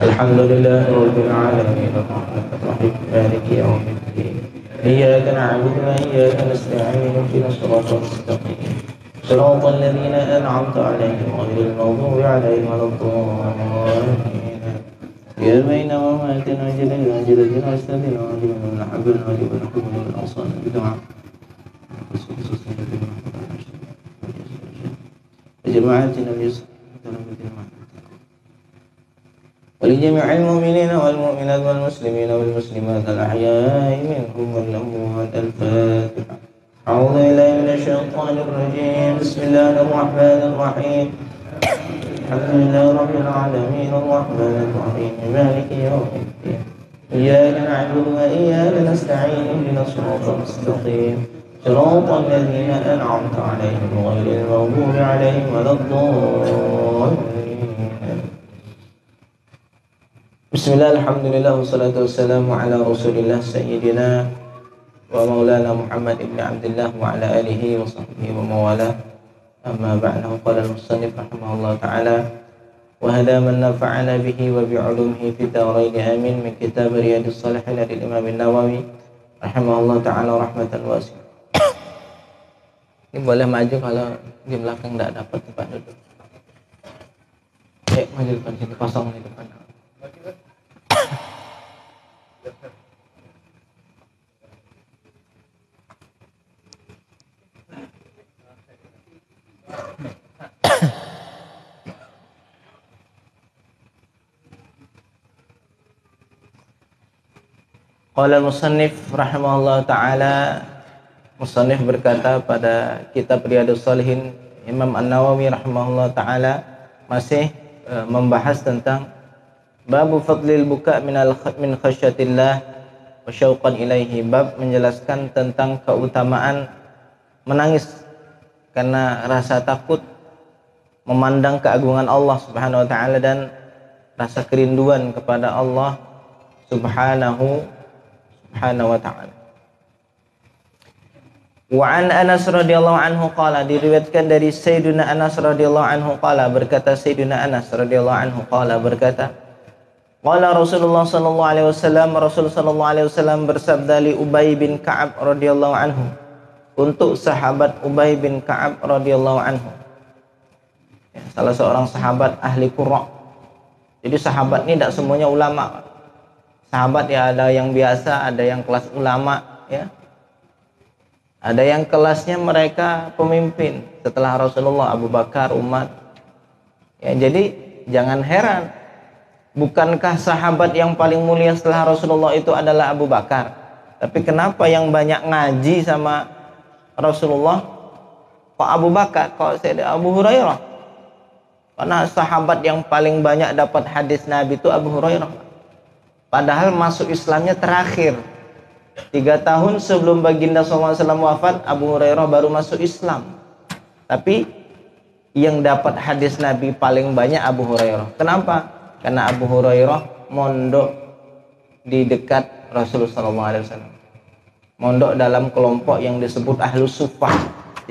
الحمد لله رب العالمين الرحمن الرحيم مالك يوم الدين إياك نعبد وإياك نستعين اهدنا الصراط المستقيم صراط الذين أنعمت عليهم غير المغضوب عليهم ولا الضالين يا بين ممات أجل أجل واستدن أجل من حب النجم ونحب من الأصال بدعاء جماعة النبي صلى الله عليه وسلم ولجميع المؤمنين والمؤمنات والمسلمين والمسلمات الأحياء منهم والأموات. الفاتحة. أعوذ بالله من الشيطان الرجيم. بسم الله الرحمن الرحيم. الحمد لله رب العالمين الرحمن الرحيم مالك يوم الدين إياك نعبد وإياك نستعين اهدنا الصراط المستقيم صراط الذين أنعمت عليهم غير المغضوب عليهم ولا الضالين. Bismillah, alhamdulillah, wassalatu wassalamu ala rasulillah sayyidina wa maulana Muhammad ibn Abdullah wa ala alihi wa sahbihi wa mawala. Amma ba'dahu, qala al-musannif rahimahullah ta'ala wa hada man nafa'ana bihi wa bi'ulumihi fi darain amin min kitab Riyadhus Shalihin dari Imam An-Nawawi rahimahullah ta'ala rahmatan wasi'ah. Ini boleh maju kalau di belakang tidak dapat tempat duduk. Maju depan sini, kosong di depan. Qala al-musannif rahimahullah ta'ala, musannif berkata pada kitab Riyadhus Shalihin, Imam An-Nawawi rahimahullah ta'ala masih membahas tentang babu fadlil buka min khasyatillah wa syauqan ilaihi, bab menjelaskan tentang keutamaan menangis karena rasa takut memandang keagungan Allah subhanahu wa ta'ala dan rasa kerinduan kepada Allah subhanahu wa ta'ala. Wa an Anas radhiyallahu anhu qala, diriwayatkan dari Sayyidina Anas radhiyallahu anhu qala, berkata Sayyidina Anas radhiyallahu anhu qala, berkata qala Rasulullah sallallahu alaihi wasallam, Rasul sallallahu alaihi wasallam bersabda li Ubay bin Ka'ab radhiyallahu anhu, untuk sahabat Ubay bin Ka'ab radhiyallahu anhu, ya, salah seorang sahabat ahli qurra. Jadi sahabat ini tidak semuanya ulama. Sahabat ya ada yang biasa, ada yang kelas ulama, ya. Ada yang kelasnya mereka pemimpin setelah Rasulullah, Abu Bakar, Umar. Ya, jadi jangan heran, bukankah sahabat yang paling mulia setelah Rasulullah itu adalah Abu Bakar? Tapi kenapa yang banyak ngaji sama Rasulullah kok Abu Bakar, kok Abu Hurairah? Karena sahabat yang paling banyak dapat hadis Nabi itu Abu Hurairah. Padahal masuk Islamnya terakhir 3 tahun sebelum baginda SAW wafat, Abu Hurairah baru masuk Islam. Tapi yang dapat hadis Nabi paling banyak Abu Hurairah. Kenapa? Karena Abu Hurairah mondok di dekat Rasulullah SAW. Mondok dalam kelompok yang disebut Ahlus Suffah.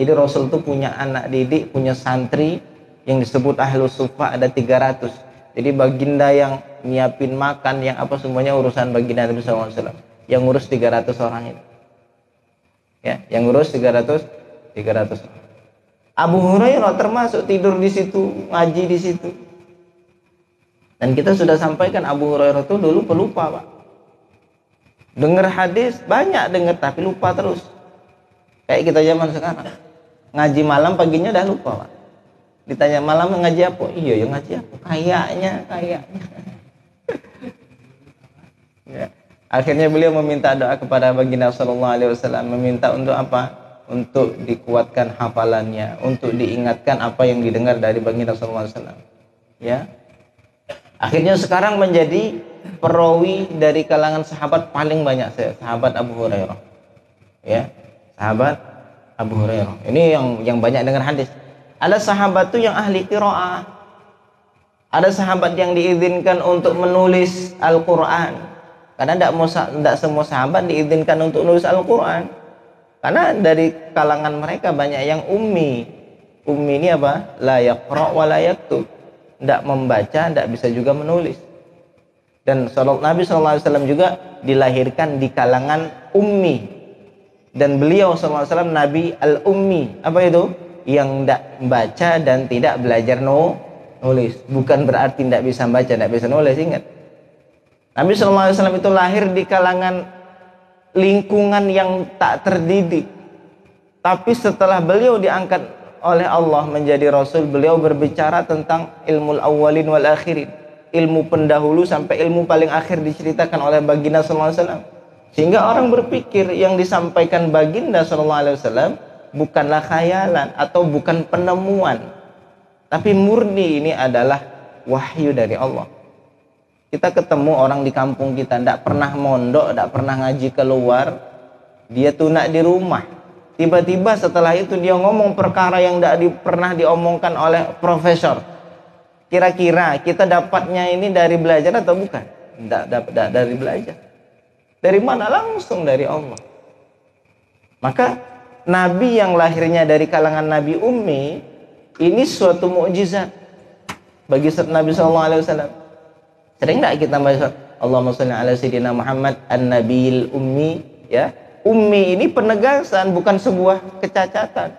Jadi Rasul itu punya anak didik, punya santri yang disebut Ahlus Suffah, ada 300. Jadi baginda yang nyiapin makan, yang apa semuanya urusan baginda Nabi SAW. Yang ngurus 300 orang itu. Ya, yang ngurus 300 orang. Abu Hurairah termasuk tidur di situ, ngaji di situ. Dan kita sudah sampaikan Abu Hurairah itu dulu pelupa, Pak. Dengar hadis banyak dengar tapi lupa terus. Kayak kita zaman sekarang. Ngaji malam paginya udah lupa, Pak. Ditanya malam ngaji apa? Iya, yang ngaji apa? Kayaknya. Ya. Akhirnya beliau meminta doa kepada baginda sallallahu alaihi wasallam, meminta untuk apa? Untuk dikuatkan hafalannya, untuk diingatkan apa yang didengar dari baginda sallallahu alaihi wasallam. Ya. Akhirnya sekarang menjadi perawi dari kalangan sahabat paling banyak, sahabat Abu Hurairah. Ya, sahabat Abu Hurairah. Ini yang banyak dengar hadis. Ada sahabat tuh yang ahli qiraah. Ada sahabat yang diizinkan untuk menulis Al-Qur'an. Karena tidak semua sahabat diizinkan untuk menulis Al-Qur'an. Karena dari kalangan mereka banyak yang ummi. Ummi ini apa? La yaqra' wa la yaktub. Tidak membaca, tidak bisa juga menulis. Dan Nabi SAW juga dilahirkan di kalangan ummi. Dan beliau SAW Nabi al-ummi. Apa itu? Yang tidak baca dan tidak belajar nulis. Bukan berarti tidak bisa baca, tidak bisa nulis. Ingat, Nabi SAW itu lahir di kalangan lingkungan yang tak terdidik. Tapi setelah beliau diangkat oleh Allah menjadi Rasul, beliau berbicara tentang ilmu awalin wal akhirin, ilmu pendahulu sampai ilmu paling akhir diceritakan oleh baginda SAW. Sehingga orang berpikir yang disampaikan baginda SAW bukanlah khayalan atau bukan penemuan, tapi murni ini adalah wahyu dari Allah. Kita ketemu orang di kampung kita tidak pernah mondok, tidak pernah ngaji keluar, dia tunak di rumah. Tiba-tiba setelah itu dia ngomong perkara yang tidak pernah diomongkan oleh profesor. Kira-kira kita dapatnya ini dari belajar atau bukan? Tidak dari belajar. Dari mana? Langsung dari Allah. Maka Nabi yang lahirnya dari kalangan Nabi Ummi ini suatu mukjizat bagi Nabi SAW. Sering tidak kita baca Allahumma sholli ala sayyidina Muhammad an-nabiyil ummi, ya? Ummi ini penegasan, bukan sebuah kecacatan.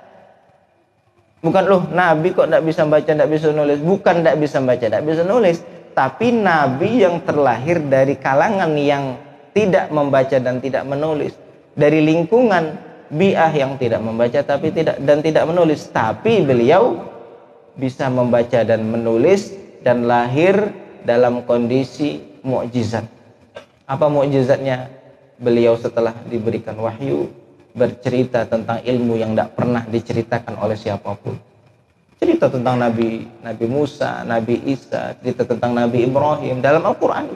Bukan loh Nabi kok tidak bisa baca, tidak bisa nulis. Bukan tidak bisa baca, tidak bisa nulis, tapi Nabi yang terlahir dari kalangan yang tidak membaca dan tidak menulis, dari lingkungan bi'ah yang tidak membaca tapi tidak menulis, tapi beliau bisa membaca dan menulis dan lahir dalam kondisi mukjizat. Apa mukjizatnya? Beliau setelah diberikan wahyu bercerita tentang ilmu yang tidak pernah diceritakan oleh siapapun. Cerita tentang Nabi Musa, Nabi Isa, cerita tentang Nabi Ibrahim dalam Al-Quran.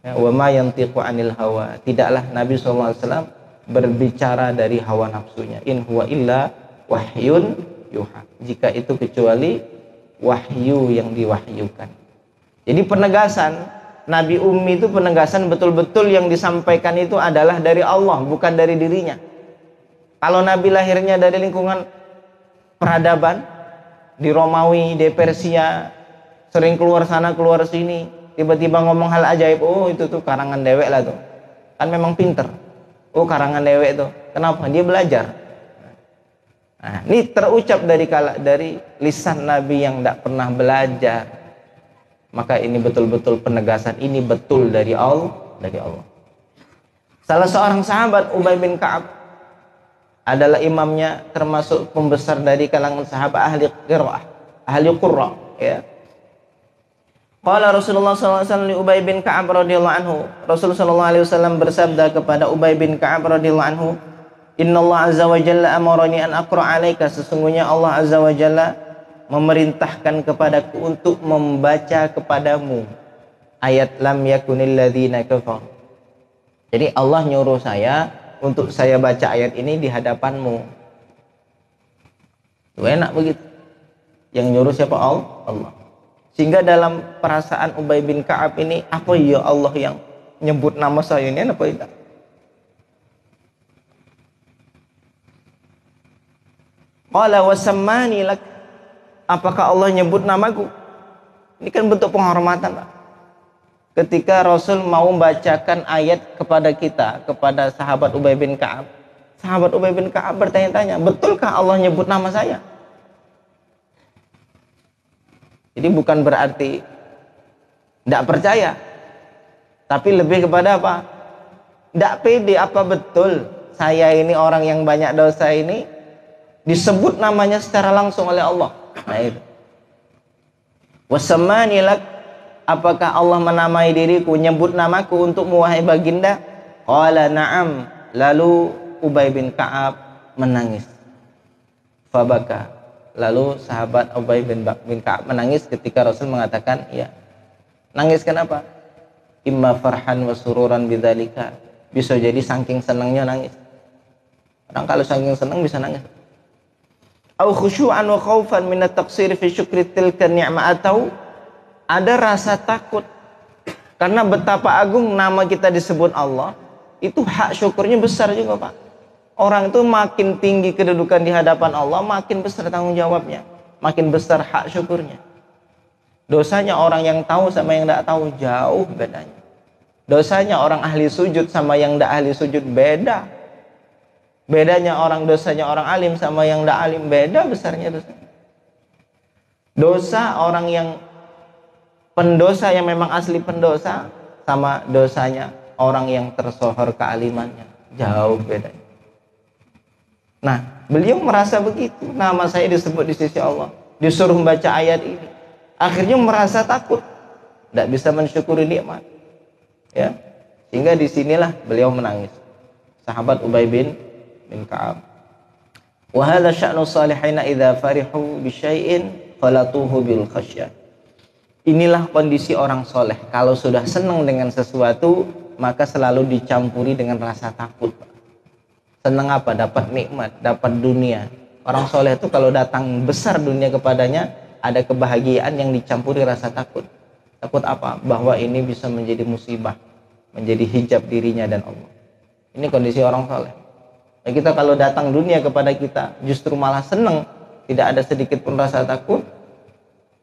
Ya, wa ma yantiqu anil hawa. Tidaklah Nabi SAW berbicara dari hawa nafsunya. In huwa illa wahyun yuha. Jika itu kecuali wahyu yang diwahyukan. Jadi penegasan Nabi Ummi itu penegasan betul-betul yang disampaikan itu adalah dari Allah, bukan dari dirinya. Kalau Nabi lahirnya dari lingkungan peradaban, di Romawi, di Persia, sering keluar sana keluar sini, tiba-tiba ngomong hal ajaib, oh itu tuh karangan dewek lah tuh, kan memang pinter. Oh karangan dewek tuh, kenapa? Dia belajar. Nah, ini terucap dari lisan Nabi yang tidak pernah belajar. Maka ini betul-betul penegasan, ini betul dari Allah. Salah seorang sahabat, Ubay bin Ka'ab, adalah imamnya, termasuk pembesar dari kalangan sahabat ahli qiraah, ahli qurra, ya. Qala Rasulullah SAW li Ubay bin Ka'ab radhiyallahu anhu. Rasulullah SAW bersabda kepada Ubay bin Ka'ab radhiyallahu anhu, Inna Allah azza wa jalla amarani an aqra alaika. Sesungguhnya Allah azza wa jalla memerintahkan kepadaku untuk membaca kepadamu ayat lam yakunil ladzina kafar. Jadi Allah nyuruh saya untuk saya baca ayat ini di hadapanmu. Itu enak begitu. Yang nyuruh siapa? Allah. Sehingga dalam perasaan Ubay bin Ka'ab ini, apa ya Allah yang nyebut nama saya ini, apa itu? Qala wasammani lak. Apakah Allah nyebut namaku? Ini kan bentuk penghormatan, Pak. Ketika Rasul mau membacakan ayat kepada kita, kepada sahabat Ubay bin Ka'ab, sahabat Ubay bin Ka'ab bertanya-tanya, betulkah Allah nyebut nama saya? Jadi bukan berarti tidak percaya, tapi lebih kepada apa? Tidak pede, apa betul saya ini orang yang banyak dosa ini disebut namanya secara langsung oleh Allah? Nah itu. Wasamani lak, apakah Allah menamai diriku, nyebut namaku untuk wahai baginda? Qala na'am. Lalu Ubay bin Ka'ab menangis. Fabaka. Lalu sahabat Ubay bin Ka'ab menangis ketika Rasul mengatakan, ya. Nangis kenapa? Imma farhan wa sururan bidzalika. Bisa jadi saking senangnya nangis. Orang kalau saking senang bisa nangis. Au khusyu'an wa khaufan min at-taqsir fi syukri tilka ni'mah, atau ada rasa takut karena betapa agung nama kita disebut Allah, itu hak syukurnya besar juga, Pak. Orang itu makin tinggi kedudukan di hadapan Allah, makin besar tanggung jawabnya, makin besar hak syukurnya. Dosanya orang yang tahu sama yang tidak tahu jauh bedanya. Dosanya orang ahli sujud sama yang tidak ahli sujud beda. Bedanya dosanya orang alim sama yang tidak alim beda besarnya dosa. Dosa orang yang pendosa yang memang asli pendosa sama dosanya orang yang tersohor kealimannya jauh bedanya. Nah, beliau merasa begitu. Nama saya disebut di sisi Allah, disuruh membaca ayat ini, akhirnya merasa takut, tidak bisa mensyukuri nikmat. Ya, sehingga disinilah beliau menangis. Sahabat Ubay bin Ka'ab. Wa hadza sya'nu salihina idza farihu bi syai'in falatuhu bil khasyah. Inilah kondisi orang soleh. Kalau sudah senang dengan sesuatu, maka selalu dicampuri dengan rasa takut. Senang apa? Dapat nikmat, dapat dunia. Orang soleh itu kalau datang besar dunia kepadanya, ada kebahagiaan yang dicampuri rasa takut. Takut apa? Bahwa ini bisa menjadi musibah, menjadi hijab dirinya dan Allah. Ini kondisi orang soleh. Nah, kita kalau datang dunia kepada kita justru malah senang, tidak ada sedikit pun rasa takut,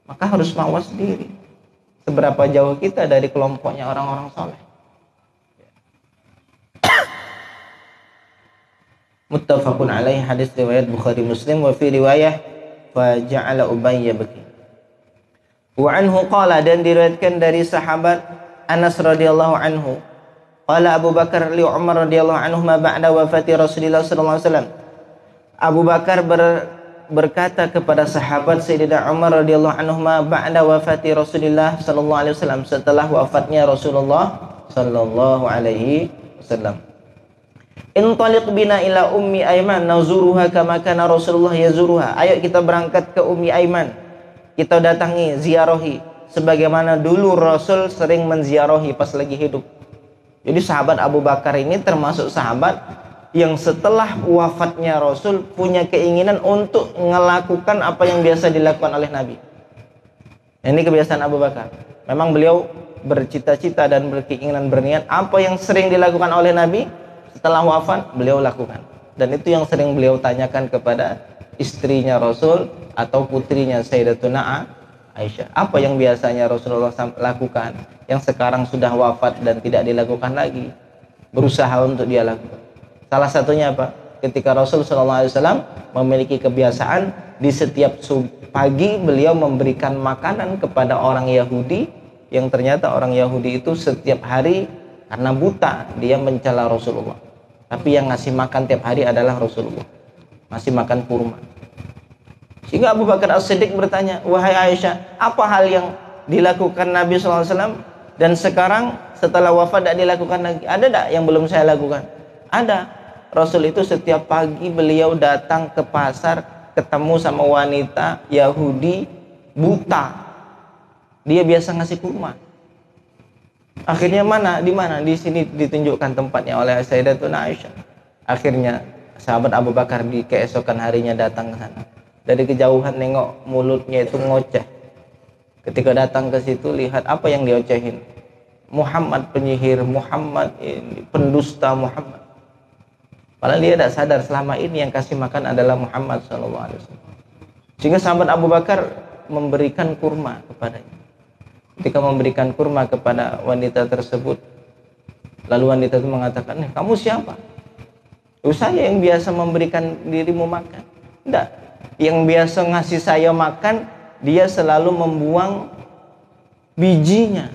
maka harus mawas diri. Seberapa jauh kita dari kelompoknya orang-orang soleh. Muttafaqun alaih, hadis riwayat Bukhari Muslim. Wa fi riwayah fa ja'ala Ubay yabki. Wa anhu qala, dan diriwayatkan dari sahabat Anas radhiyallahu anhu, qala Abu Bakar li Umar radhiyallahu anhu ma ba'da wafati Rasulullah sallallahu alaihi wasallam. Abu Bakar berkata kepada sahabat Sayyidina Umar radhiyallahu anhu ma ba'da wafati Rasulullah sallallahu alaihi wasallam, setelah wafatnya Rasulullah sallallahu alaihi wasallam. Intaliq bina ila Ummi Aiman nazuruha kama kana Rasulullah yazuruha. Ayo kita berangkat ke Ummi Aiman, kita datangi, ziarahi sebagaimana dulu Rasul sering menziarahi pas lagi hidup. Jadi sahabat Abu Bakar ini termasuk sahabat yang setelah wafatnya Rasul punya keinginan untuk melakukan apa yang biasa dilakukan oleh Nabi. Ini kebiasaan Abu Bakar. Memang beliau bercita-cita dan berkeinginan, berniat apa yang sering dilakukan oleh Nabi setelah wafat beliau lakukan. Dan itu yang sering beliau tanyakan kepada istrinya Rasul atau putrinya Sayyidatuna Aisyah. Apa yang biasanya Rasulullah lakukan yang sekarang sudah wafat dan tidak dilakukan lagi, berusaha untuk dia lakukan. Salah satunya apa? Ketika Rasul SAW memiliki kebiasaan di setiap pagi beliau memberikan makanan kepada orang Yahudi, yang ternyata orang Yahudi itu setiap hari karena buta dia mencela Rasulullah, tapi yang ngasih makan tiap hari adalah Rasulullah, ngasih makan kurma. Sehingga Abu Bakar As-Siddiq bertanya, wahai Aisyah, apa hal yang dilakukan Nabi SAW dan sekarang setelah wafat tidak dilakukan lagi? Ada tidak yang belum saya lakukan? Ada. Rasul itu setiap pagi beliau datang ke pasar, ketemu sama wanita Yahudi buta, dia biasa ngasih kurma. Akhirnya di mana? Di sini ditunjukkan tempatnya oleh Sayyidatuna Aisyah. Akhirnya sahabat Abu Bakar di keesokan harinya datang ke sana. Dari kejauhan nengok mulutnya itu ngoceh. Ketika datang ke situ lihat apa yang diocehin. Muhammad penyihir, Muhammad ini pendusta, Muhammad. Padahal dia tidak sadar selama ini yang kasih makan adalah Muhammad SAW. Sehingga sahabat Abu Bakar memberikan kurma kepadanya. Ketika memberikan kurma kepada wanita tersebut, lalu wanita itu mengatakan, kamu siapa? Saya yang biasa memberikan dirimu makan. Tidak, yang biasa ngasih saya makan, dia selalu membuang bijinya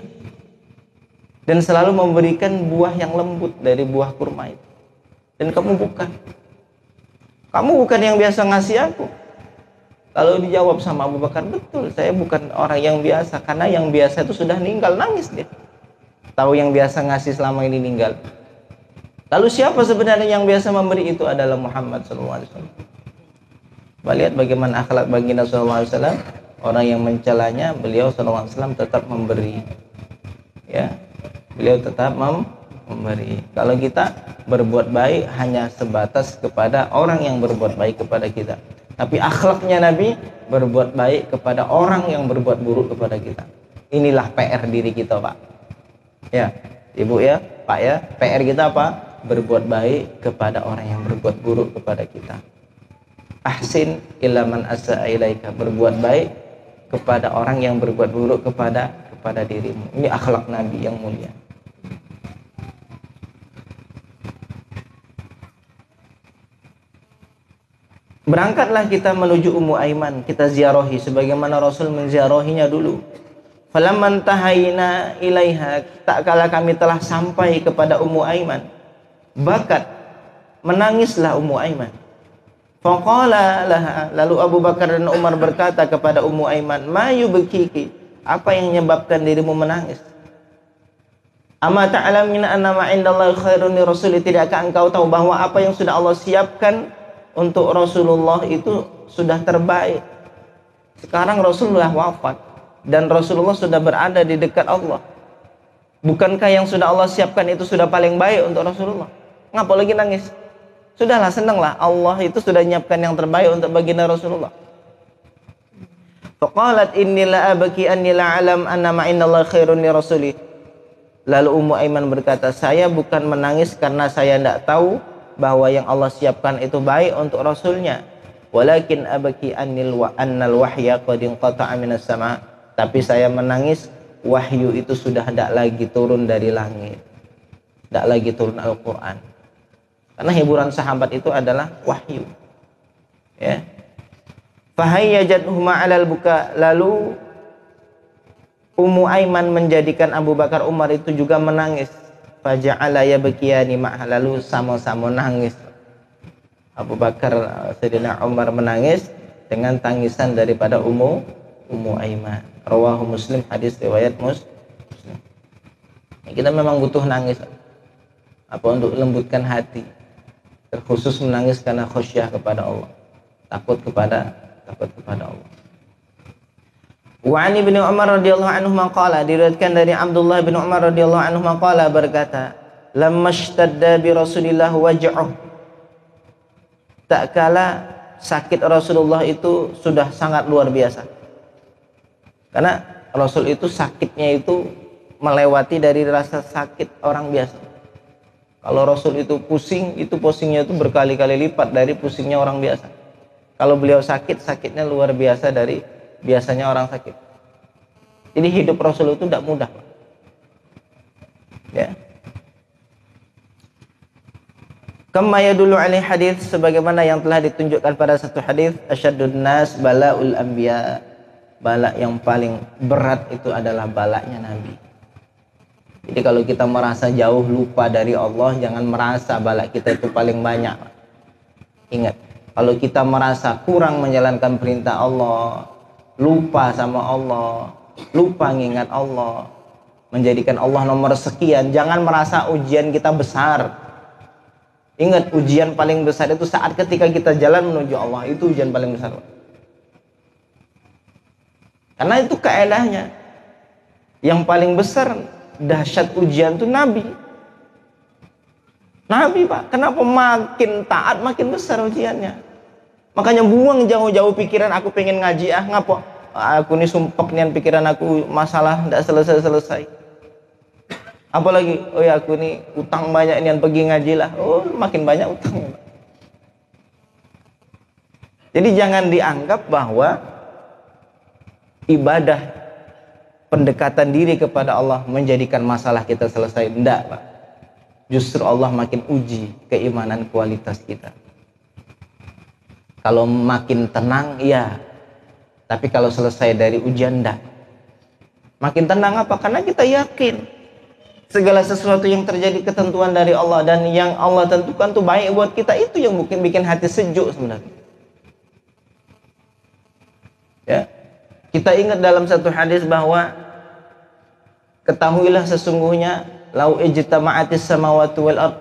dan selalu memberikan buah yang lembut dari buah kurma itu. Dan kamu bukan yang biasa ngasih aku. Lalu dijawab sama Abu Bakar, betul, saya bukan orang yang biasa, karena yang biasa itu sudah meninggal. Nangis dia, tahu yang biasa ngasih selama ini meninggal. Lalu siapa sebenarnya yang biasa memberi? Itu adalah Muhammad SAW. Lihat bagaimana akhlak baginda SAW. Orang yang mencelanya, beliau SAW tetap memberi. Ya, beliau tetap memberi. Kalau kita berbuat baik hanya sebatas kepada orang yang berbuat baik kepada kita. Tapi akhlaknya Nabi berbuat baik kepada orang yang berbuat buruk kepada kita. Inilah PR diri kita, Pak. Ya, Ibu ya, Pak ya. PR kita apa? Berbuat baik kepada orang yang berbuat buruk kepada kita. Ahsin ila man asa'a ilaika. Berbuat baik kepada orang yang berbuat buruk kepada dirimu. Ini akhlak Nabi yang mulia. Berangkatlah kita menuju Ummu Aiman, kita ziarahi sebagaimana Rasul menziarahinya dulu. Falamman tahaina ilaiha, tak kala kami telah sampai kepada Ummu Aiman, bakat, menangislah Ummu Aiman. Faqala laha, lalu Abu Bakar dan Umar berkata kepada Ummu Aiman, ma yubkiki, apa yang menyebabkan dirimu menangis? Ama ta'lamina anna ma indallahi khairun li rasuli, tidakkah engkau tahu bahwa apa yang sudah Allah siapkan untuk Rasulullah itu sudah terbaik. Sekarang Rasulullah wafat dan Rasulullah sudah berada di dekat Allah. Bukankah yang sudah Allah siapkan itu sudah paling baik untuk Rasulullah? Ngapa lagi nangis? Sudahlah, senanglah, Allah itu sudah menyiapkan yang terbaik untuk baginda Rasulullah. Faqalat inni la abki anni la alam anna ma innallahi khairun li rasuli. Lalu Ummu Aiman berkata, saya bukan menangis karena saya tidak tahu bahwa yang Allah siapkan itu baik untuk Rasulnya. Walakin abaki annal wahya qad inqata'a minas sama'. Tapi saya menangis, wahyu itu sudah tidak lagi turun dari langit, tidak lagi turun Al-Quran. Karena hiburan sahabat itu adalah wahyu, ya. Fahayyajatuhuma 'alal buka, lalu Ummu Aiman menjadikan Abu Bakar Umar itu juga menangis. Faja'ala yabkiyani ma'ah, lalu sama-sama nangis. Abu Bakar, Sayyidina Umar menangis dengan tangisan daripada Ummu Aiman. Rawahu Muslim, hadis riwayat Muslim. Kita memang butuh nangis untuk lembutkan hati, terkhusus menangis karena khusyah kepada Allah, takut kepada Allah. Wa an Ibnu Umar radhiyallahu anhu maqala, diriwayatkan dari Abdullah bin Umar radhiyallahu anhu maqala, berkata, lamma ishtadda bi Rasulillah waj'uh, tak kala sakit Rasulullah itu sudah sangat luar biasa. Karena Rasul itu sakitnya itu melewati dari rasa sakit orang biasa. Kalau Rasul itu pusing, itu pusingnya itu berkali-kali lipat dari pusingnya orang biasa. Kalau beliau sakit, sakitnya luar biasa dari biasanya orang sakit. Jadi hidup Rasul itu tidak mudah, ya. Kama yadullu alaihi hadis, sebagaimana yang telah ditunjukkan pada satu hadis, asyaddun nas balaul anbiya, bala yang paling berat itu adalah balanya Nabi. Jadi kalau kita merasa jauh lupa dari Allah, jangan merasa bala kita itu paling banyak. Ingat, kalau kita merasa kurang menjalankan perintah Allah, lupa sama Allah, lupa mengingat Allah, menjadikan Allah nomor sekian, jangan merasa ujian kita besar. Ingat, ujian paling besar itu saat ketika kita jalan menuju Allah, itu ujian paling besar. Karena itu kaedahnya. Yang paling besar dahsyat ujian itu Nabi, Pak. Kenapa makin taat makin besar ujiannya? Makanya buang jauh-jauh pikiran aku pengen ngaji, ngapa aku nih sumpek nian pikiran aku masalah tidak selesai-selesai. Apalagi, oh ya aku nih utang banyak nian pergi ngaji lah. Oh, makin banyak utang. Jadi jangan dianggap bahwa ibadah pendekatan diri kepada Allah menjadikan masalah kita selesai. Tidak, Pak. Justru Allah makin uji keimanan kualitas kita. Kalau makin tenang, iya. Tapi kalau selesai dari ujian, enggak. Makin tenang apa? Karena kita yakin segala sesuatu yang terjadi ketentuan dari Allah dan yang Allah tentukan tuh baik buat kita, itu yang mungkin bikin hati sejuk sebenarnya. Ya. Kita ingat dalam satu hadis bahwa ketahuilah sesungguhnya lau ijtama'atis samawati wal ard,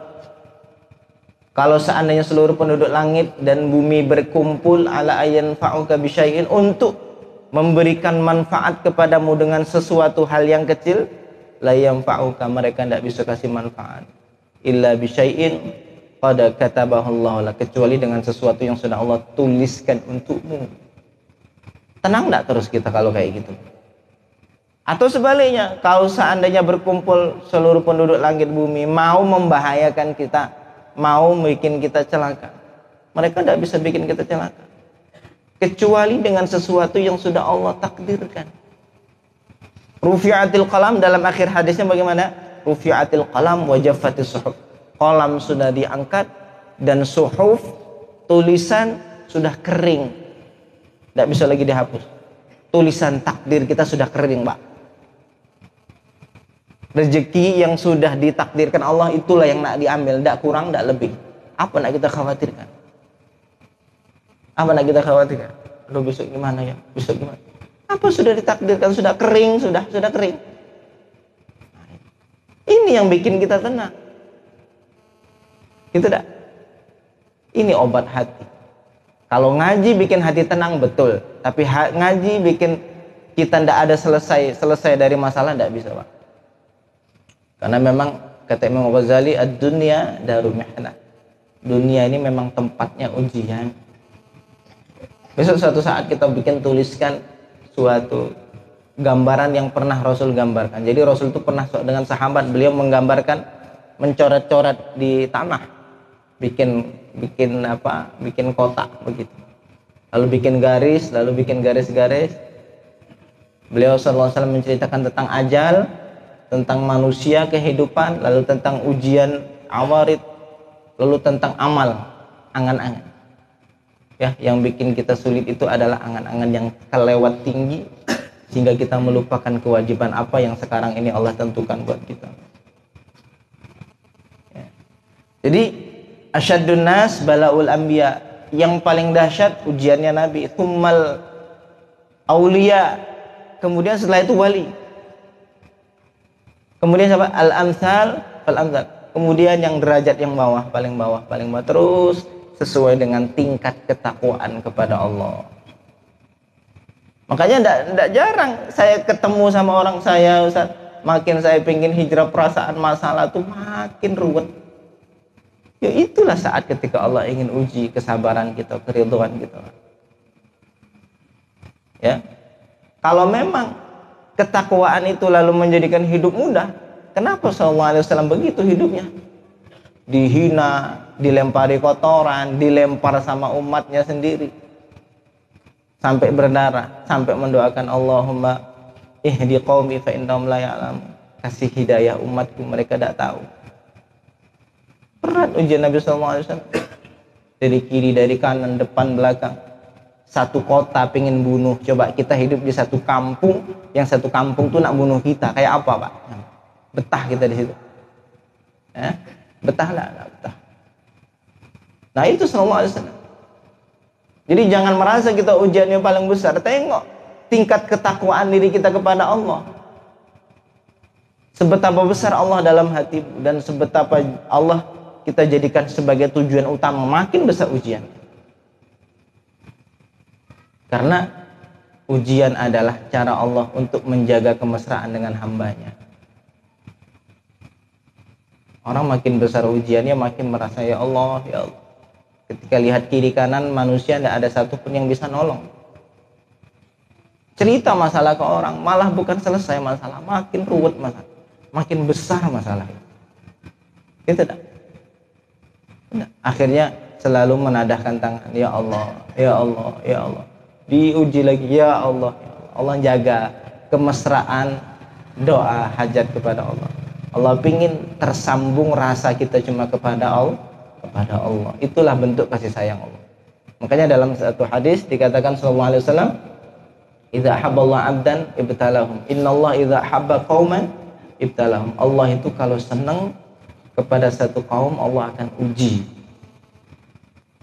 kalau seandainya seluruh penduduk langit dan bumi berkumpul ala ayan fa'uka bisyai'in, untuk memberikan manfaat kepadamu dengan sesuatu hal yang kecil, la yanfa'uka, mereka tidak bisa kasih manfaat illa bisyai'in qad katabahu Allah, kecuali dengan sesuatu yang sudah Allah tuliskan untukmu. Tenang tidak terus kita kalau kayak gitu? Atau sebaliknya, kalau seandainya berkumpul seluruh penduduk langit bumi mau membahayakan kita, mau bikin kita celaka, mereka tidak bisa bikin kita celaka. kecuali dengan sesuatu yang sudah Allah takdirkan. Rufi'atil qalam, dalam akhir hadisnya bagaimana? Rufi'atil qalam wa jaffatis suhuf. Qalam sudah diangkat dan suhuf, tulisan sudah kering, tidak bisa lagi dihapus. Tulisan takdir kita sudah kering, Pak. Rezeki yang sudah ditakdirkan Allah itulah yang nak diambil, tidak kurang, tidak lebih. Apa nak kita khawatirkan? Apa nak kita khawatirkan? Aduh, besok gimana ya? Besok gimana? Apa sudah ditakdirkan, sudah kering, sudah kering. Ini yang bikin kita tenang. Gitu dah. Ini obat hati. Kalau ngaji bikin hati tenang, betul. Tapi ngaji bikin kita tidak ada selesai dari masalah, tidak bisa, Pak. Karena memang kata Imam Ghazali, ad-dunya darul mihnah. Dunia ini memang tempatnya ujian. Besok suatu saat kita tuliskan suatu gambaran yang pernah Rasul gambarkan. Jadi Rasul itu pernah dengan sahabat, beliau menggambarkan, mencoret-coret di tanah, bikin kotak begitu. Lalu bikin garis, lalu bikin garis-garis. Beliau sallallahu alaihi wasallam menceritakan tentang ajal, tentang manusia, kehidupan, lalu tentang ujian awarid, lalu tentang amal, angan-angan. Ya, yang bikin kita sulit itu adalah angan-angan yang kelewat tinggi sehingga kita melupakan kewajiban apa yang sekarang ini Allah tentukan buat kita. Ya. Jadi asyaddun nas balaul anbiya, yang paling dahsyat ujiannya Nabi, tsummal auliya, kemudian setelah itu wali. Kemudian siapa? Al-amsal fal amsal. Kemudian yang derajat yang bawah, paling bawah, terus sesuai dengan tingkat ketakwaan kepada Allah. Makanya tidak jarang saya ketemu sama orang saya, Ustaz, makin saya pengen hijrah, perasaan masalah tuh makin ruwet. Ya itulah saat ketika Allah ingin uji kesabaran kita, keridhaan kita. Ya. Kalau memang ketakwaan itu lalu menjadikan hidup mudah, kenapa sallallahu alaihi wasallam begitu hidupnya? Dihina, dilempari kotoran, dilempar sama umatnya sendiri, sampai berdarah, sampai mendoakan Allahumma ihdi qaumi fa innahum la ya'lamun, kasih hidayah umatku, mereka tidak tahu. Berat ujian Nabi sallallahu alaihi wasallam, dari kiri, dari kanan, depan, belakang. Satu kota pengen bunuh. Coba kita hidup di satu kampung, yang satu kampung tuh nak bunuh kita, kayak apa, Pak? Betah kita di situ? Betah lah, betah. Nah itu sallallahu alaihi wasallam. Jadi jangan merasa kita ujiannya paling besar. Tengok tingkat ketakwaan diri kita kepada Allah. Sebetapa besar Allah dalam hati, dan sebetapa Allah kita jadikan sebagai tujuan utama, makin besar ujian. Karena ujian adalah cara Allah untuk menjaga kemesraan dengan hambanya. Orang makin besar ujiannya, makin merasa ya Allah, ya Allah. Ketika lihat kiri kanan manusia, tidak ada satupun yang bisa nolong. Cerita masalah ke orang, malah bukan selesai masalah, makin ruwet masalah, makin besar masalah. Gitu tak? Akhirnya selalu menadahkan tangan, ya Allah, ya Allah, ya Allah. Diuji lagi, ya Allah, ya Allah. Allah jaga kemesraan doa hajat kepada Allah. Allah pingin tersambung rasa kita cuma kepada Allah, itulah bentuk kasih sayang Allah. Makanya dalam satu hadis dikatakan sallallahu alaihi wasallam, idza habballahu 'abdan ibtalahum, innallaha idza habba qauman ibtalahum. Allah itu kalau senang kepada satu kaum, Allah akan uji.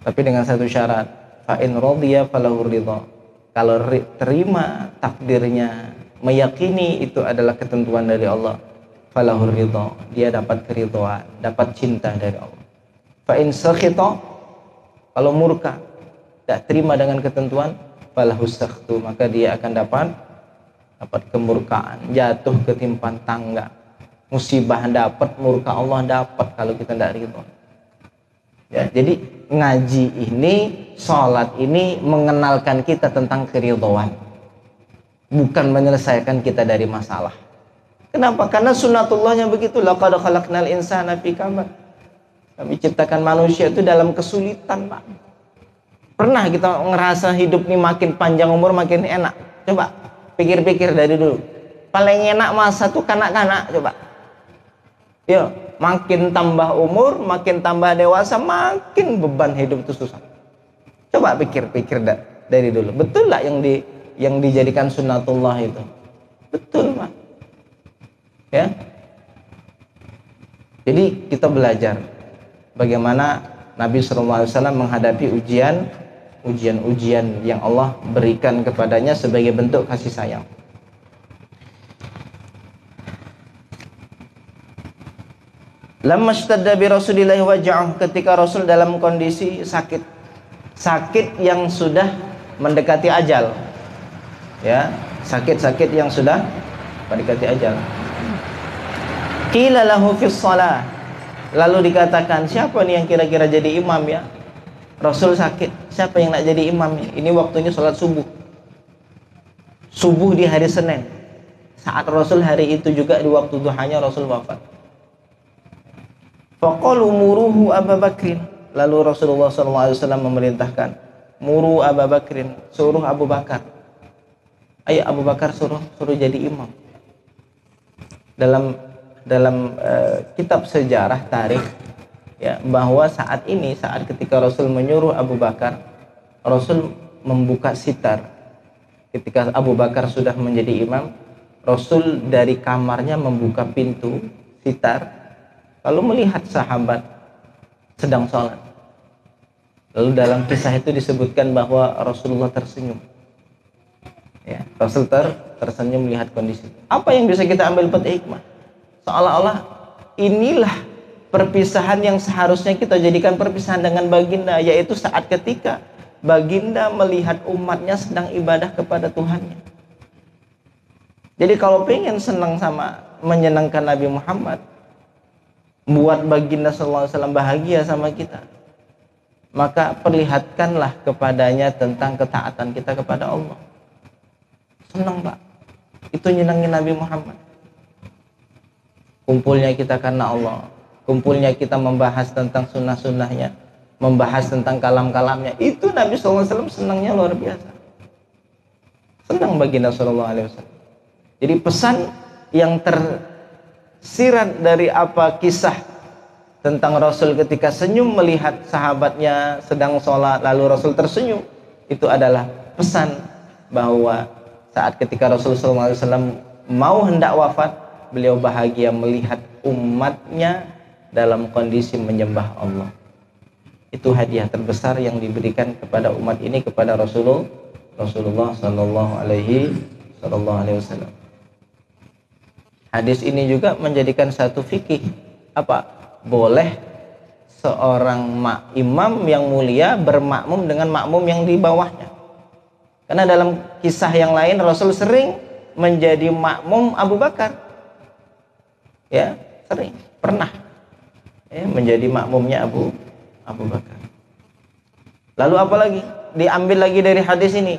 Tapi dengan satu syarat, fa in radiya falahu ridha. Kalau terima takdirnya, meyakini itu adalah ketentuan dari Allah, falahu ridha, dia dapat keridhaan, dapat cinta dari Allah. Fa in sakhita, kalau murka, tak terima dengan ketentuan, falahu sakhtu, maka dia akan dapat kemurkaan, jatuh ketimpan tangga, musibah dapat, murka Allah dapat kalau kita tidak ridha. Ya, jadi ngaji ini, sholat ini mengenalkan kita tentang keridhaan, bukan menyelesaikan kita dari masalah. Kenapa? Karena sunatullahnya begitu. Laqad khalaqnal insana fi kabad. Kami ciptakan manusia itu dalam kesulitan, Pak. Pernah kita ngerasa hidup ini makin panjang umur makin enak? Coba pikir-pikir dari dulu. Paling enak masa tuh kanak-kanak, coba. Yo, makin tambah umur, makin tambah dewasa, makin beban hidup itu susah. Coba pikir-pikir dari dulu. Betul lah yang dijadikan sunnatullah itu? Betul, Pak. Ya. Jadi kita belajar bagaimana Nabi SAW menghadapi ujian-ujian yang Allah berikan kepadanya sebagai bentuk kasih sayang. Lamma ishtadda bi Rasulillahi waj'ah, ketika Rasul dalam kondisi sakit yang sudah mendekati ajal. Ya, sakit yang sudah mendekati ajal. Qila lahu fis shalah, lalu dikatakan, siapa nih yang kira-kira jadi imam ya? Rasul sakit, siapa yang nak jadi imam? Ini waktunya sholat subuh. Subuh di hari Senin. Saat Rasul hari itu juga di waktu duhanya Rasul wafat. Faqalu muruhu Abu Bakrin. Lalu Rasulullah SAW memerintahkan, muru Abu Bakrin, suruh Abu Bakar. Ayo Abu Bakar suruh jadi imam. Dalam kitab sejarah tarikh ya, bahwa saat ketika Rasul menyuruh Abu Bakar, Rasul membuka sitar. Ketika Abu Bakar sudah menjadi imam, Rasul dari kamarnya membuka pintu sitar, lalu melihat sahabat sedang sholat. Lalu dalam kisah itu disebutkan bahwa Rasulullah tersenyum. Ya, Rasul tersenyum melihat kondisi. Apa yang bisa kita ambil petik hikmah? Seolah-olah inilah perpisahan yang seharusnya kita jadikan perpisahan dengan baginda, yaitu saat ketika baginda melihat umatnya sedang ibadah kepada Tuhannya. Jadi kalau pengen senang sama menyenangkan Nabi Muhammad, buat baginda sallallahu alaihi wasallam bahagia sama kita, maka perlihatkanlah kepadanya tentang ketaatan kita kepada Allah. Senang, Pak. Itu nyenangin Nabi Muhammad. Kumpulnya kita karena Allah, kumpulnya kita membahas tentang sunnah-sunnahnya, membahas tentang kalam-kalamnya, itu Nabi SAW senangnya luar biasa. Senang baginda SAW. Jadi pesan yang tersirat dari apa kisah tentang Rasul ketika senyum melihat sahabatnya sedang sholat, lalu Rasul tersenyum, itu adalah pesan bahwa saat ketika Rasul SAW mau hendak wafat, beliau bahagia melihat umatnya dalam kondisi menyembah Allah. Itu hadiah terbesar yang diberikan kepada umat ini kepada Rasulullah Sallallahu Alaihi Wasallam. Hadis ini juga menjadikan satu fikih, apa? Boleh seorang imam yang mulia bermakmum dengan makmum yang di bawahnya. Karena dalam kisah yang lain Rasul sering menjadi makmum Abu Bakar. Ya, sering, pernah ya, menjadi makmumnya Abu Bakar. Lalu apa lagi? Diambil lagi dari hadis ini,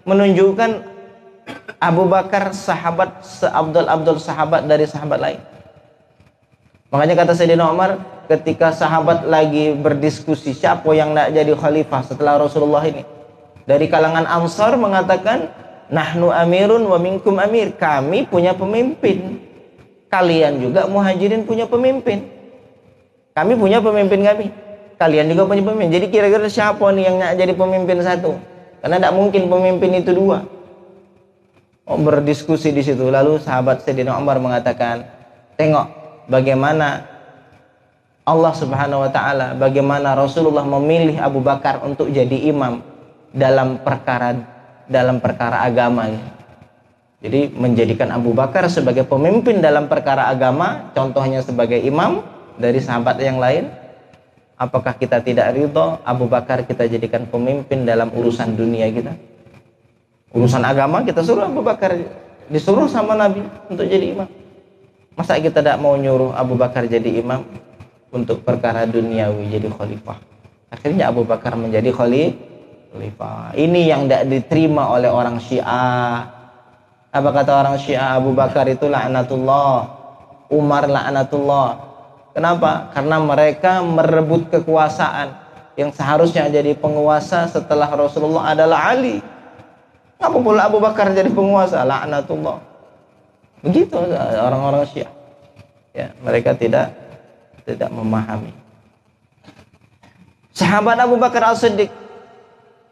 menunjukkan Abu Bakar sahabat seabdul sahabat dari sahabat lain. Makanya kata Sayyidina Umar, ketika sahabat lagi berdiskusi siapa yang nak jadi khalifah setelah Rasulullah ini, dari kalangan Ansar mengatakan, nahnu amirun wa minkum amir, kami punya pemimpin, kalian juga muhajirin punya pemimpin. Kami punya pemimpin kami, kalian juga punya pemimpin. Jadi kira-kira siapa nih yang nak jadi pemimpin satu? Karena tidak mungkin pemimpin itu dua. Oh, berdiskusi di situ. Lalu sahabat Sayyidina Umar mengatakan, tengok bagaimana Allah Subhanahu wa taala, bagaimana Rasulullah memilih Abu Bakar untuk jadi imam dalam perkara agama. Jadi menjadikan Abu Bakar sebagai pemimpin dalam perkara agama, contohnya sebagai imam dari sahabat yang lain. Apakah kita tidak ridho Abu Bakar kita jadikan pemimpin dalam urusan dunia kita? Urusan agama kita suruh Abu Bakar, disuruh sama Nabi untuk jadi imam. Masa kita tidak mau nyuruh Abu Bakar jadi imam untuk perkara duniawi, jadi khalifah? Akhirnya Abu Bakar menjadi khalifah. Ini yang tidak diterima oleh orang Syiah. Apa kata orang Syiah? Abu Bakar itu laknatullah, Umar laknatullah. Kenapa? Karena mereka merebut kekuasaan, yang seharusnya jadi penguasa setelah Rasulullah adalah Ali. Ngapa pula Abu Bakar jadi penguasa? Laknatullah. Begitu orang-orang Syiah. Ya, mereka tidak memahami. Sahabat Abu Bakar As-Siddiq,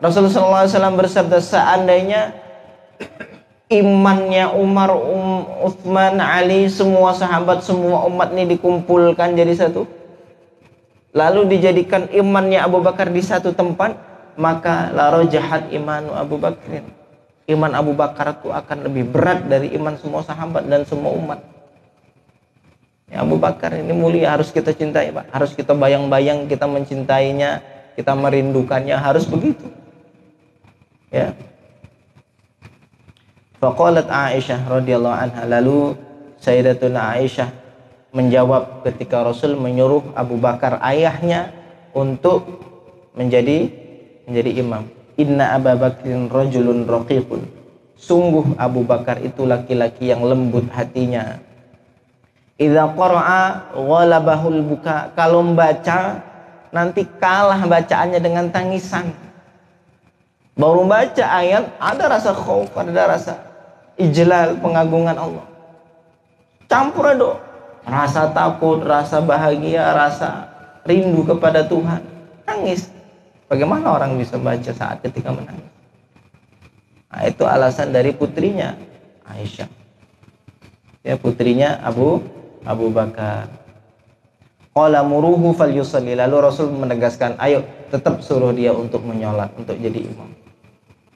Rasulullah SAW bersabda, seandainya imannya Umar, Utsman, Ali, semua sahabat, semua umat ini dikumpulkan jadi satu, lalu dijadikan imannya Abu Bakar di satu tempat, maka la rajahat imanu Abu Bakrin. Iman Abu Bakar itu akan lebih berat dari iman semua sahabat dan semua umat. Ya, Abu Bakar ini mulia, harus kita cintai, Pak. Harus kita bayang-bayang, kita mencintainya, kita merindukannya, harus begitu. Ya. Faqalat Aisyah radhiyallahu anha, lalu Sayyidatuna Aisyah menjawab ketika Rasul menyuruh Abu Bakar ayahnya untuk menjadi imam. Inna Abu Bakrin rajulun raqiqun. Sungguh Abu Bakar itu laki-laki yang lembut hatinya. Idza qara'a ghalabahul buka. Kalau membaca nanti kalah bacaannya dengan tangisan. Baru baca ayat ada rasa khauf, ada rasa ijlal, pengagungan Allah. Campur aduk rasa takut, rasa bahagia, rasa rindu kepada Tuhan. Nangis. Bagaimana orang bisa baca saat ketika menangis? Nah, itu alasan dari putrinya Aisyah. Ya, putrinya Abu Bakar. Qala muruhu falyusalli. Lalu Rasul menegaskan, ayo tetap suruh dia untuk menyolat, untuk jadi imam.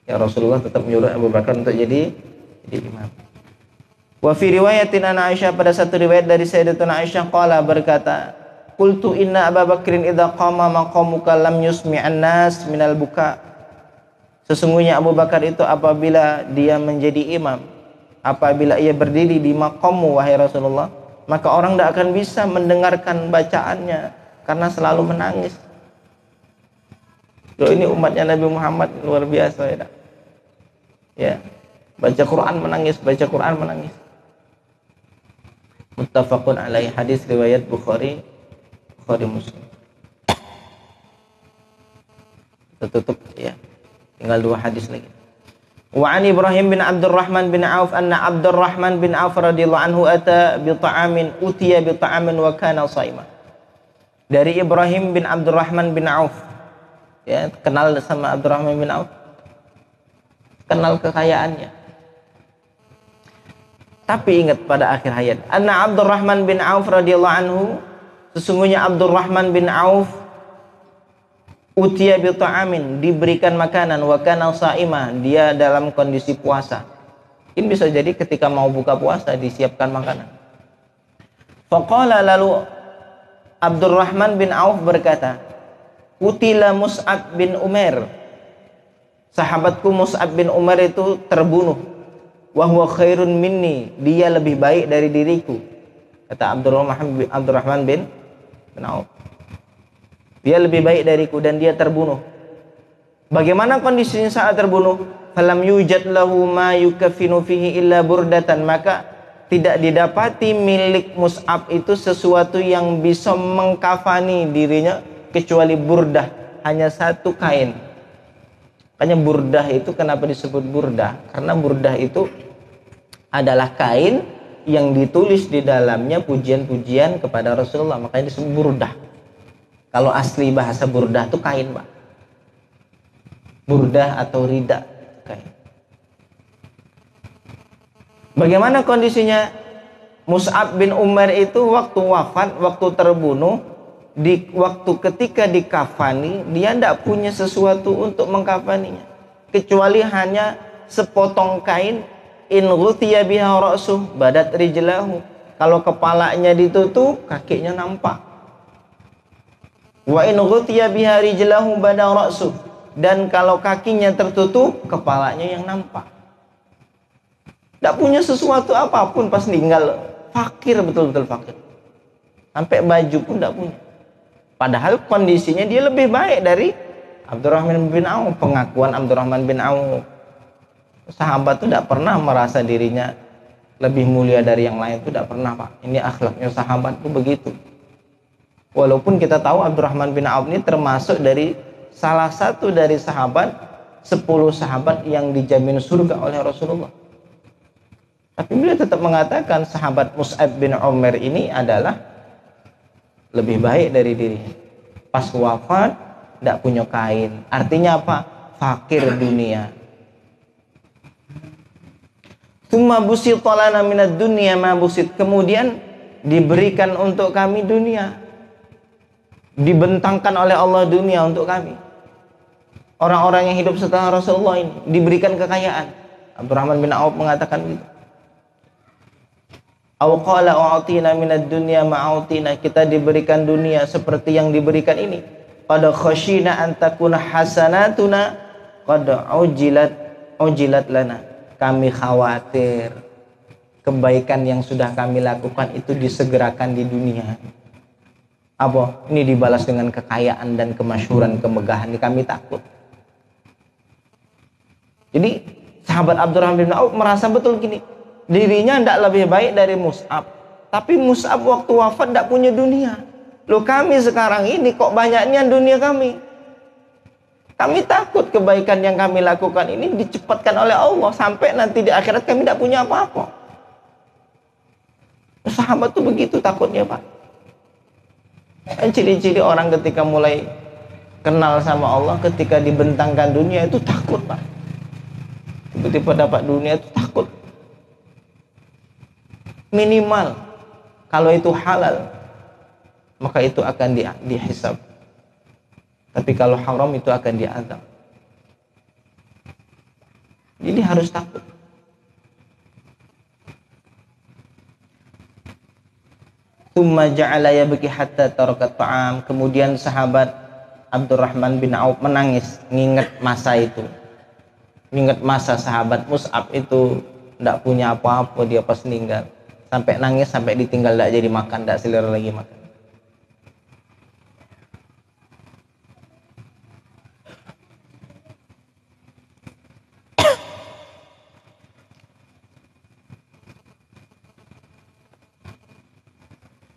Ya, Rasulullah tetap menyuruh Abu Bakar untuk jadi imam. Wa fi riwayatin an Aisyah, pada satu riwayat dari Sayyidatuna Aisyah qala berkata, qultu inna Abu Bakrin idza qama maqamuka lam yusmi'an nas minal buka. Sesungguhnya Abu Bakar itu apabila dia menjadi imam, apabila ia berdiri di maqammu wahai Rasulullah, maka orang tidak akan bisa mendengarkan bacaannya karena selalu menangis. Loh, ini umatnya Nabi Muhammad luar biasa ya. Ya, baca Quran menangis, baca Quran menangis. Muttafaqun alaih, hadis riwayat Bukhari Muslim. Kita tutup ya. Tinggal 2 hadis lagi. Wa an Ibrahim bin Abdurrahman bin Auf anna Abdurrahman bin Auf radhiyallahu anhu ata bi ta'amin utiya bi ta'amin wa kana shaima. Dari Ibrahim bin Abdurrahman bin Auf. Ya, kenal sama Abdurrahman bin Auf? Kenal kekayaannya. Tapi ingat pada akhir hayat, anna Abdurrahman bin Auf radhiyallahu anhu, sesungguhnya Abdurrahman bin Auf utiya bi ta'amin, diberikan makanan, wa kana shaimah, dia dalam kondisi puasa. Ini bisa jadi ketika mau buka puasa disiapkan makanan. Faqala, lalu Abdurrahman bin Auf berkata, utila Mus'ab bin Umair, sahabatku Mus'ab bin Umar itu terbunuh. Wa huwa khairun minni, dia lebih baik dari diriku, kata Abdurrahman bin Auf. Dia lebih baik dariku dan dia terbunuh. Bagaimana kondisinya saat terbunuh? Falam yujad lahu ma yukaffinu fihi illa burdatan, maka tidak didapati milik Mus'ab itu sesuatu yang bisa mengkafani dirinya kecuali burdah, hanya satu kain. Makanya burdah itu kenapa disebut burdah? Karena burdah itu adalah kain yang ditulis di dalamnya pujian-pujian kepada Rasulullah, makanya disebut burdah. Kalau asli bahasa burdah itu kain, Pak. Burdah atau rida, kain. Bagaimana kondisinya Mus'ab bin Umar itu waktu wafat, waktu terbunuh, waktu ketika dikafani, dia tidak punya sesuatu untuk mengkafaninya kecuali hanya sepotong kain. In ghutiya biha ra'suh badat rijlahu, kalau kepalanya ditutup kakinya nampak. Wa in ghutiya biha rijlahu bada ra'suh, dan kalau kakinya tertutup kepalanya yang nampak. Tidak punya sesuatu apapun pas meninggal, fakir, betul-betul fakir. Sampai baju pun tidak punya. Padahal kondisinya dia lebih baik dari Abdurrahman bin Auf. Pengakuan Abdurrahman bin Auf, sahabat itu tidak pernah merasa dirinya lebih mulia dari yang lain, itu tidak pernah, Pak. Ini akhlaknya sahabat itu begitu. Walaupun kita tahu Abdurrahman bin Auf ini termasuk dari salah satu dari sahabat 10 sahabat yang dijamin surga oleh Rasulullah. Tapi beliau tetap mengatakan sahabat Mus'ab bin Umair ini adalah lebih baik dari dirinya. Pas wafat tidak punya kain. Artinya apa? Fakir dunia. Tsumma busita lana minad dunya ma busit. Kemudian diberikan untuk kami dunia. Dibentangkan oleh Allah dunia untuk kami. Orang-orang yang hidup setelah Rasulullah ini diberikan kekayaan. Abdurrahman bin Auf mengatakan gitu. Aw qala u'tina minad dunya ma'utina, kita diberikan dunia seperti yang diberikan ini. Qad khashina an takuna hasanatuna qad ujilat lana. Kami khawatir kebaikan yang sudah kami lakukan itu disegerakan di dunia. Apa? Ini dibalas dengan kekayaan dan kemasyhuran, kemegahan. Ini kami takut. Jadi sahabat Abdurrahman bin Auf merasa betul gini, dirinya tidak lebih baik dari Mus'ab. Tapi Mus'ab waktu wafat tidak punya dunia. Loh, kami sekarang ini kok banyaknya dunia kami. Kami takut kebaikan yang kami lakukan ini dicepatkan oleh Allah. Sampai nanti di akhirat kami tidak punya apa-apa. Sahabat tuh begitu takutnya, Pak. Ciri-ciri orang ketika mulai kenal sama Allah, ketika dibentangkan dunia itu takut, Pak. Tiba-tiba dapat dunia itu takut. Minimal kalau itu halal maka itu akan dihisab. Tapi kalau haram itu akan diazab. Jadi harus takut. Tsumma ja'ala yabki hatta tarakat ta'am. Kemudian sahabat Abdurrahman bin Auf menangis, mengingat masa itu. Mengingat masa sahabat Mus'ab itu tidak punya apa-apa dia pas meninggal. Sampai nangis, sampai ditinggal tidak jadi makan, tidak selera lagi makan.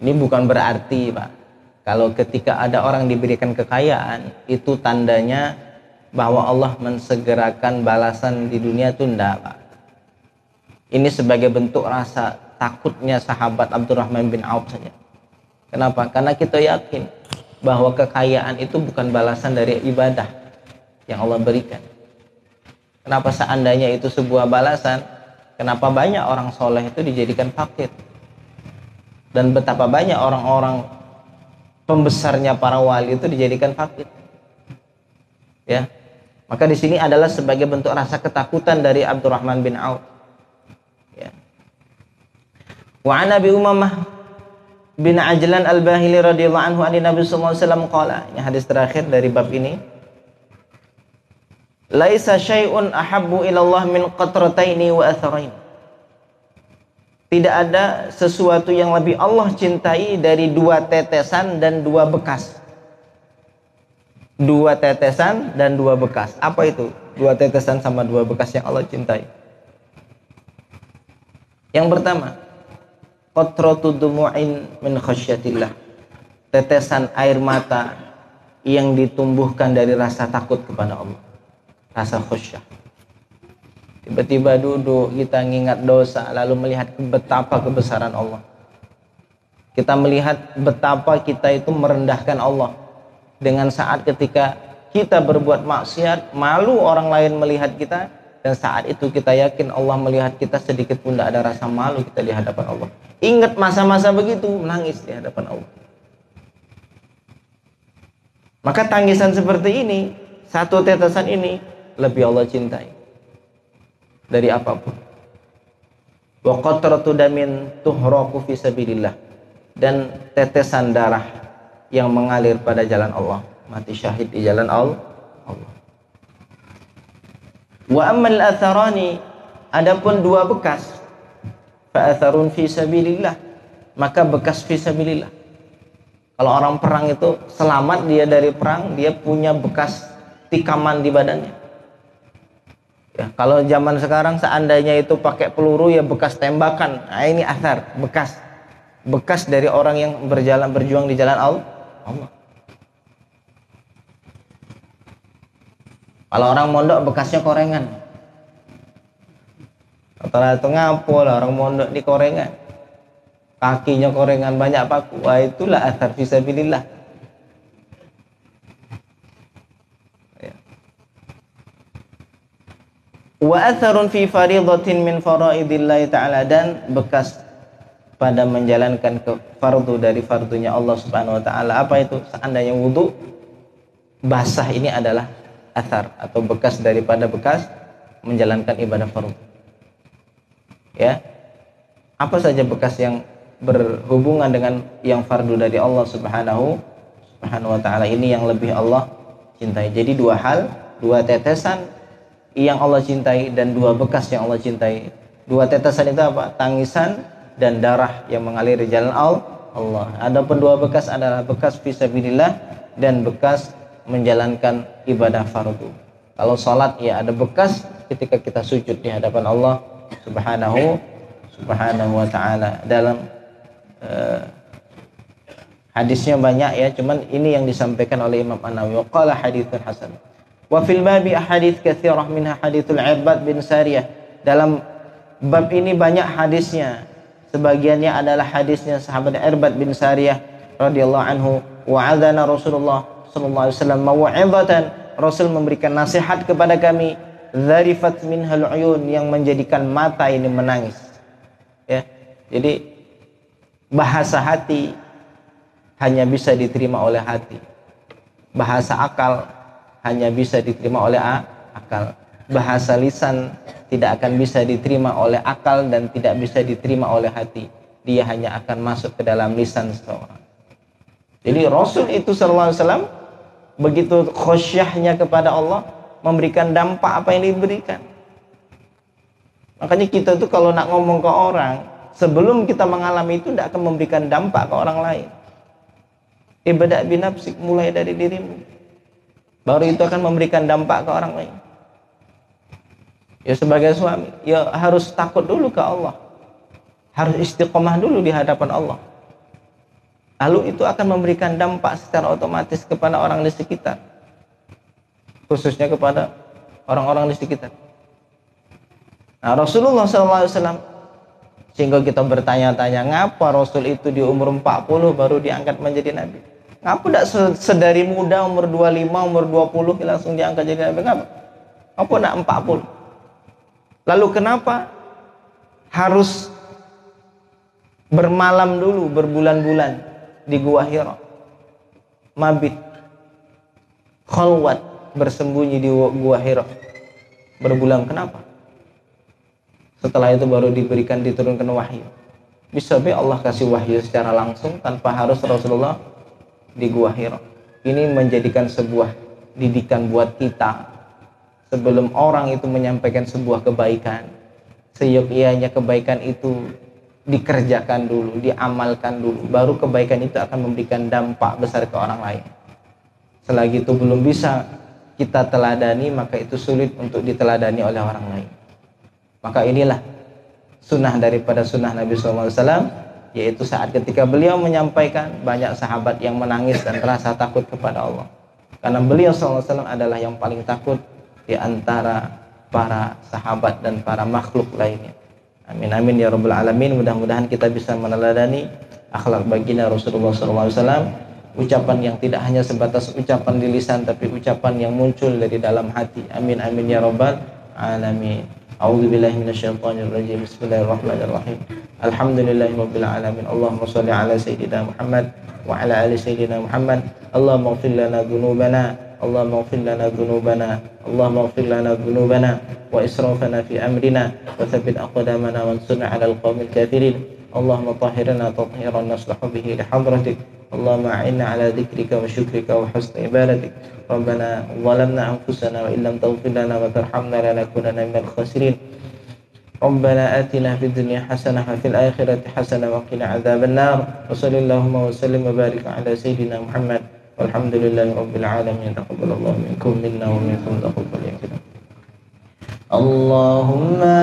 Ini bukan berarti, Pak, kalau ketika ada orang diberikan kekayaan itu tandanya bahwa Allah mensegerakan balasan di dunia itu enggak, Pak. Ini sebagai bentuk rasa takutnya sahabat Abdurrahman bin Auf saja. Kenapa? Karena kita yakin bahwa kekayaan itu bukan balasan dari ibadah yang Allah berikan. Kenapa seandainya itu sebuah balasan? Kenapa banyak orang soleh itu dijadikan fakir? Dan betapa banyak orang-orang pembesarnya para wali itu dijadikan fakir. Ya. Maka di sini adalah sebagai bentuk rasa ketakutan dari Abdurrahman bin Auf. Ya. Wa an Abi Umamah bin Ajlan Al-Bahili radhiyallahu anhu an Nabi sallallahu alaihi wasallam qala. Ini hadis terakhir dari bab ini. Laisa syai'un ahabbu ila Allah min qatrataini wa atharain. Tidak ada sesuatu yang lebih Allah cintai dari 2 tetesan dan 2 bekas. 2 tetesan dan 2 bekas. Apa itu? 2 tetesan sama 2 bekas yang Allah cintai. Yang pertama, qatratu dumu'in min khasyatillah. Tetesan air mata yang ditumbuhkan dari rasa takut kepada Allah. Rasa khusyuk. Tiba-tiba duduk kita mengingat dosa, lalu melihat betapa kebesaran Allah. Kita melihat betapa kita itu merendahkan Allah. Dengan saat ketika kita berbuat maksiat, malu orang lain melihat kita, dan saat itu kita yakin Allah melihat kita, sedikit pun tidak ada rasa malu kita di hadapan Allah. Ingat masa-masa begitu, menangis di hadapan Allah. Maka tangisan seperti ini, 1 tetesan ini lebih Allah cintai dari apapun. Wa qatratu damin tuhraqu fi sabilillah, dan tetesan darah yang mengalir pada jalan Allah, mati syahid di jalan Allah. Wa ammal atharani, adapun 2 bekas, fa atharun fi sabilillah, maka bekas fi sabilillah. Kalau orang perang itu selamat dia dari perang, dia punya bekas tikaman di badannya. Ya, kalau zaman sekarang seandainya itu pakai peluru, ya bekas tembakan. Nah, ini athar, bekas dari orang yang berjuang di jalan Allah. Kalau orang mondok bekasnya korengan, rata-rata ngapo lah orang mondok di korengan, kakinya korengan banyak paku. Wah, itulah athar fisabilillah. Wa atharun fi faridatin min faraidillahi ta'ala, dan bekas pada menjalankan fardu dari fardunya Allah Subhanahu wa taala. Apa itu? Seandainya wudu basah, ini adalah athar atau bekas daripada bekas menjalankan ibadah fardu. Ya. Apa saja bekas yang berhubungan dengan yang fardu dari Allah Subhanahu wa taala, ini yang lebih Allah cintai. Jadi dua hal, dua tetesan yang Allah cintai dan dua bekas yang Allah cintai. Dua tetesan itu apa? Tangisan dan darah yang mengalir di jalan Allah. Adapun dua bekas adalah bekas fisabilillah dan bekas menjalankan ibadah fardu. Kalau salat ya ada bekas ketika kita sujud di hadapan Allah Subhanahu wa taala. Dalam hadisnya banyak ya, cuman ini yang disampaikan oleh Imam An-Nawawi. Qala haditsun hasan. Wa fil babi ahadits katsirah minha haditsul Irbad bin Sariyah. Dalam bab ini banyak hadisnya. Sebagiannya adalah hadisnya sahabat Irbad bin Sariyah radhiyallahu anhu. Wa'adzana Rasulullah sallallahu alaihi wasallam mau'izatan. Rasul memberikan nasihat kepada kami, dzarifat minhal uyun, yang menjadikan mata ini menangis. Ya. Jadi bahasa hati hanya bisa diterima oleh hati. Bahasa akal hanya bisa diterima oleh akal. Bahasa lisan tidak akan bisa diterima oleh akal dan tidak bisa diterima oleh hati. Dia hanya akan masuk ke dalam lisan seseorang. Jadi Rasul itu sallallahu alaihi wasallam begitu khosyahnya kepada Allah, memberikan dampak apa yang diberikan. Makanya kita tuh kalau nak ngomong ke orang, sebelum kita mengalami itu tidak akan memberikan dampak ke orang lain. Ibadah binafsik, mulai dari dirimu, baru itu akan memberikan dampak ke orang lain. Ya sebagai suami, ya harus takut dulu ke Allah, harus istiqomah dulu di hadapan Allah. Lalu itu akan memberikan dampak secara otomatis kepada orang di sekitar, khususnya kepada orang-orang di sekitar. Nah, Rasulullah SAW, sehingga kita bertanya-tanya, ngapa Rasul itu di umur 40 baru diangkat menjadi Nabi? Ngapa tidak sedari muda umur 25, umur 20 langsung diangkat jadi Nabi? Ngapa? Ngapa tidak 40? Lalu kenapa harus bermalam dulu, berbulan-bulan di Gua Hira, mabit, khalwat, bersembunyi di Gua Hira berbulan? Kenapa? Setelah itu baru diturunkan wahyu. Bisa be Allah kasih wahyu secara langsung tanpa harus Rasulullah di Gua Hira. Ini menjadikan sebuah didikan buat kita. Sebelum orang itu menyampaikan sebuah kebaikan, seyogyanya kebaikan itu dikerjakan dulu, diamalkan dulu, baru kebaikan itu akan memberikan dampak besar ke orang lain. Selagi itu belum bisa kita teladani, maka itu sulit untuk diteladani oleh orang lain. Maka inilah sunnah daripada sunnah Nabi SAW, yaitu saat ketika beliau menyampaikan, banyak sahabat yang menangis dan rasa takut kepada Allah, karena beliau SAW adalah yang paling takut di antara para sahabat dan para makhluk lainnya. Amin amin ya rabbal alamin. Mudah-mudahan kita bisa meneladani akhlak baginda Rasulullah SAW, ucapan yang tidak hanya sebatas ucapan di lisan, tapi ucapan yang muncul dari dalam hati. Amin amin ya rabbal alamin. A'udzu billahi minasyaitonir rajim. Bismillahirrahmanirrahim. Alhamdulillahirabbil alamin. Allahumma shalli ala sayyidina Muhammad wa ala ali sayyidina Muhammad. Allahumma ighfir lana dzunubana, Allahumma ighfir lana dzunubana, Allahumma ighfir lana dzunubana wa israfana fi amrina wa tsabbit aqdamana wansurna 'alal qaumil kafirin. Allahumma tahhirna tathiran naslahu bihi li hadratik. Allahumma a'inna 'ala dzikrika wa syukrika wa husni ibadatik. Rabbana zalamna anfusana wa illam taghfir lana wa tarhamna lanakunanna minal khasirin. Rabbana atina fid dunya hasanah wa fil akhirati hasanah wa qina adzaban nar. Wa sallallahu wa sallim wa barik 'ala sayyidina Muhammad. Walhamdulillahi rabbil alamin. Taqabbalallahu minkum minna wa minkum taqabbal ya karim. Allahumma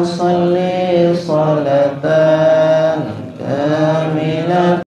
shalli salatan kamilah